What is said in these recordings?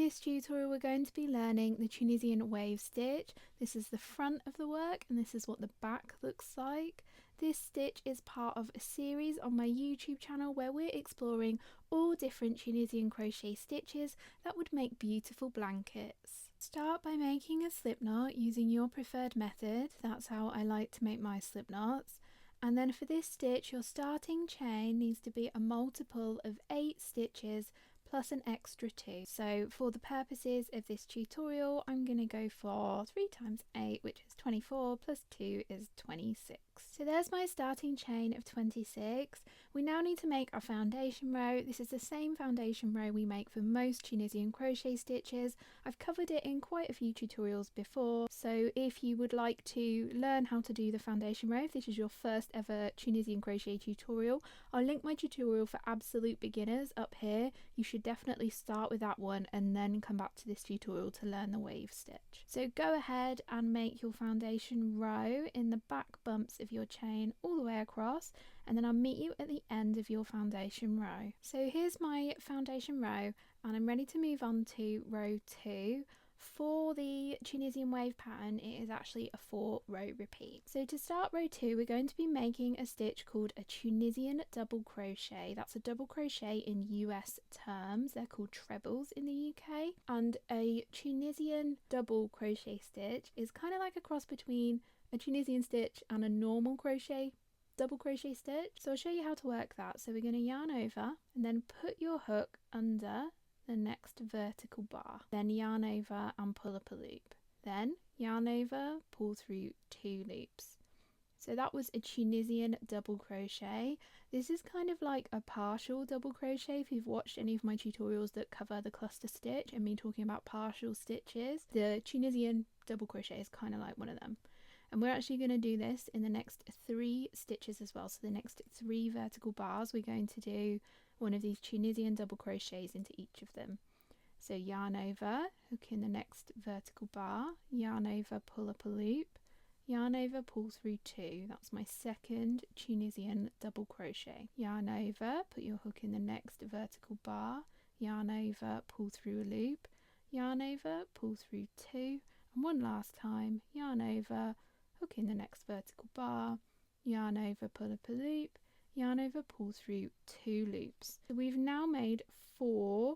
this tutorial we're going to be learning the Tunisian wave stitch. This is the front of the work and this is what the back looks like. This stitch is part of a series on my YouTube channel where we're exploring all different Tunisian crochet stitches that would make beautiful blankets. Start by making a slip knot using your preferred method. That's how I like to make my slip knots. And then for this stitch, your starting chain needs to be a multiple of 8 stitches plus an extra 2. So for the purposes of this tutorial, I'm going to go for 3 times 8, which is 24, plus 2 is 26. So there's my starting chain of 26. We now need to make our foundation row. This is the same foundation row we make for most Tunisian crochet stitches. I've covered it in quite a few tutorials before, so if you would like to learn how to do the foundation row, if this is your first ever Tunisian crochet tutorial, I'll link my tutorial for absolute beginners up here. You should definitely start with that one and then come back to this tutorial to learn the wave stitch. So go ahead and make your foundation row in the back bumps of your chain all the way across, and then I'll meet you at the end of your foundation row. So here's my foundation row and I'm ready to move on to row 2. For the Tunisian wave pattern, it is actually a 4-row repeat. So to start row 2, we're going to be making a stitch called a Tunisian double crochet. That's a double crochet in US terms. They're called trebles in the UK. And a Tunisian double crochet stitch is kind of like a cross between a Tunisian stitch and a normal crochet double crochet stitch. So I'll show you how to work that. So we're going to yarn over and then put your hook under the next vertical bar, then yarn over and pull up a loop, then yarn over, pull through 2 loops. So that was a Tunisian double crochet. This is kind of like a partial double crochet. If you've watched any of my tutorials that cover the cluster stitch and me talking about partial stitches, the Tunisian double crochet is kind of like one of them. And we're actually going to do this in the next 3 stitches as well. So the next 3 vertical bars, we're going to do one of these Tunisian double crochets into each of them. So yarn over, hook in the next vertical bar, yarn over, pull up a loop, yarn over, pull through 2. That's my second Tunisian double crochet. Yarn over, put your hook in the next vertical bar, yarn over, pull through a loop, yarn over, pull through 2, and one last time, yarn over, hook in the next vertical bar, yarn over, pull up a loop, yarn over, pull through 2 loops. So we've now made 4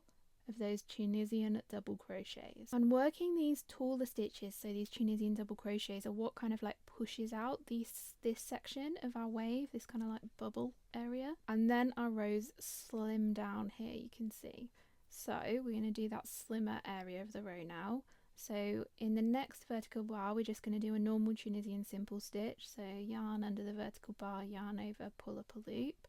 of those Tunisian double crochets. And working these taller stitches, so these Tunisian double crochets, are what kind of like pushes out this section of our wave, this kind of like bubble area. And then our rows slim down here, you can see. So we're going to do that slimmer area of the row now. So in the next vertical bar, we're just going to do a normal Tunisian simple stitch. So yarn under the vertical bar, yarn over, pull up a loop.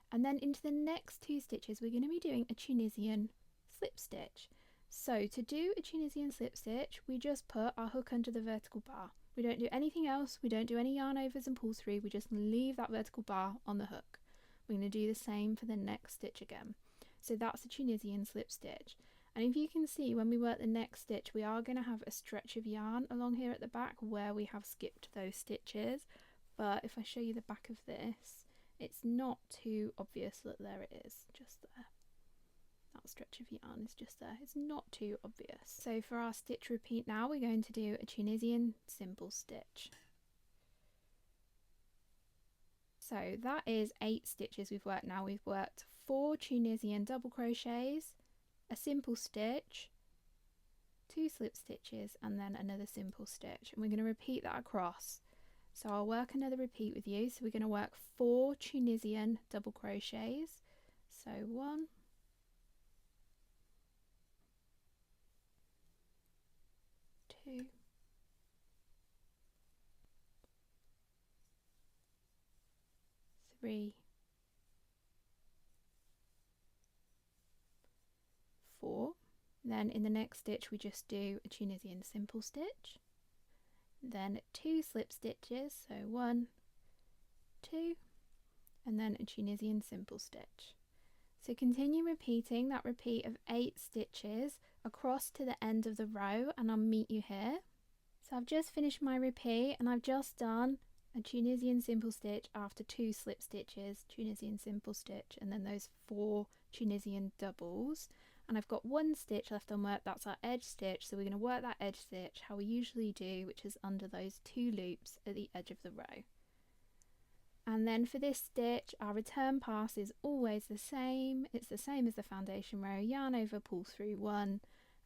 And then into the next 2 stitches, we're going to be doing a Tunisian slip stitch. So to do a Tunisian slip stitch, we just put our hook under the vertical bar. We don't do anything else. We don't do any yarn overs and pull through. We just leave that vertical bar on the hook. We're going to do the same for the next stitch again. So that's a Tunisian slip stitch. And if you can see, when we work the next stitch, we are going to have a stretch of yarn along here at the back where we have skipped those stitches. But if I show you the back of this, it's not too obvious that there it is, just there. That stretch of yarn is just there. It's not too obvious. So for our stitch repeat now, we're going to do a Tunisian simple stitch. So that is 8 stitches we've worked now. We've worked 4 Tunisian double crochets, a simple stitch, 2 slip stitches, and then another simple stitch, and we're going to repeat that across. So I'll work another repeat with you. So we're going to work 4 Tunisian double crochets. So 1, 2, 3, 4. Then in the next stitch we just do a Tunisian simple stitch, then 2 slip stitches, so 1, 2, and then a Tunisian simple stitch. So continue repeating that repeat of 8 stitches across to the end of the row, and I'll meet you here. So I've just finished my repeat and I've just done a Tunisian simple stitch after 2 slip stitches, Tunisian simple stitch, and then those 4 Tunisian doubles. and I've got one stitch left on work. That's our edge stitch, so we're going to work that edge stitch how we usually do, which is under those 2 loops at the edge of the row. And then for this stitch, our return pass is always the same. It's the same as the foundation row: yarn over, pull through 1,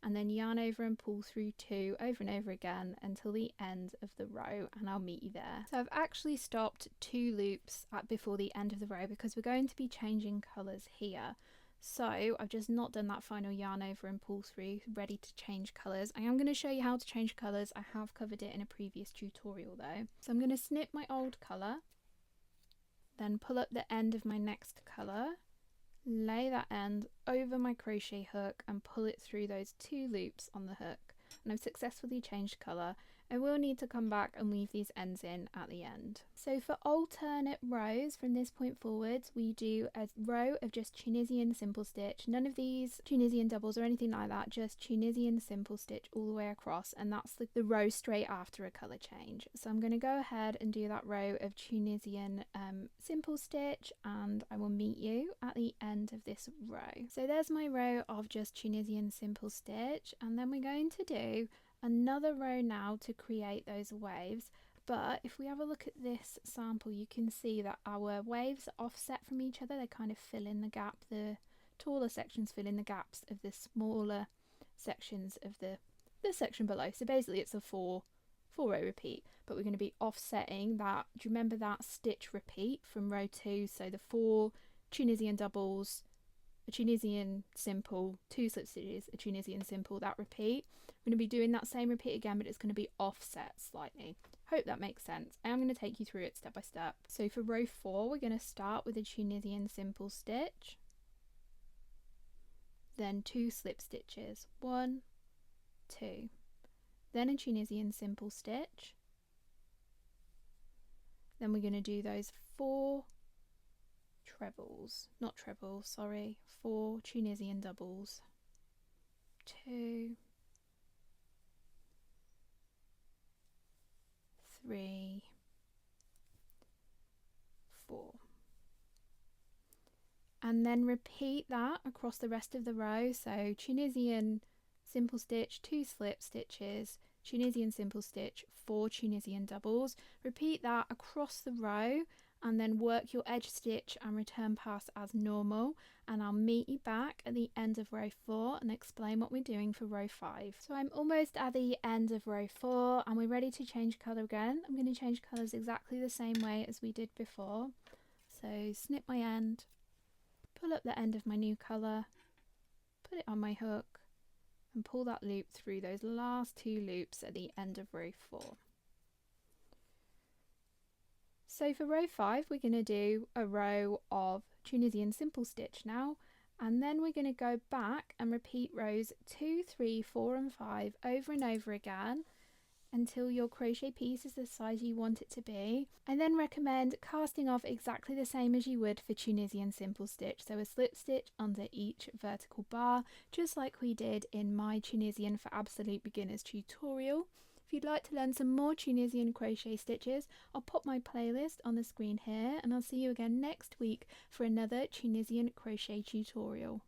and then yarn over and pull through 2 over and over again until the end of the row, and I'll meet you there. So I've actually stopped 2 loops before the end of the row because we're going to be changing colours here. So I've just not done that final yarn over and pull through, ready to change colours. I am going to show you how to change colours. I have covered it in a previous tutorial though. So I'm going to snip my old colour, then pull up the end of my next colour, lay that end over my crochet hook and pull it through those 2 loops on the hook, and I've successfully changed colour. I will need to come back and weave these ends in at the end. So for alternate rows from this point forwards, we do a row of just Tunisian simple stitch, none of these Tunisian doubles or anything like that, just Tunisian simple stitch all the way across, and that's the row straight after a colour change. So I'm going to go ahead and do that row of Tunisian simple stitch, and I will meet you at the end of this row. So there's my row of just Tunisian simple stitch, and then we're going to do another row now to create those waves. But if we have a look at this sample, you can see that our waves are offset from each other. They kind of fill in the gap. The taller sections fill in the gaps of the smaller sections of the section below. So basically it's a four row repeat, but we're going to be offsetting that. Do you remember that stitch repeat from row 2? So the 4 Tunisian doubles, a Tunisian simple, 2 slip stitches, a Tunisian simple, that repeat. We're going to be doing that same repeat again, but it's going to be offset slightly. Hope that makes sense. I am going to take you through it step by step. So for row 4, we're going to start with a Tunisian simple stitch, then 2 slip stitches, 1, 2, then a Tunisian simple stitch, then we're going to do those 4 Tunisian doubles, 2, 3, 4, and then repeat that across the rest of the row. So Tunisian simple stitch, 2 slip stitches, Tunisian simple stitch, 4 Tunisian doubles. Repeat that across the row and then work your edge stitch and return pass as normal, and I'll meet you back at the end of row 4 and explain what we're doing for row 5. So I'm almost at the end of row 4 and we're ready to change colour again. I'm going to change colours exactly the same way as we did before. So snip my end, pull up the end of my new colour, put it on my hook and pull that loop through those last 2 loops at the end of row 4. So for row 5 we're going to do a row of Tunisian simple stitch now, and then we're going to go back and repeat rows 2, 3, 4 and 5 over and over again until your crochet piece is the size you want it to be. I then recommend casting off exactly the same as you would for Tunisian simple stitch, so a slip stitch under each vertical bar, just like we did in my Tunisian for Absolute Beginners tutorial. If you'd like to learn some more Tunisian crochet stitches, I'll pop my playlist on the screen here, and I'll see you again next week for another Tunisian crochet tutorial.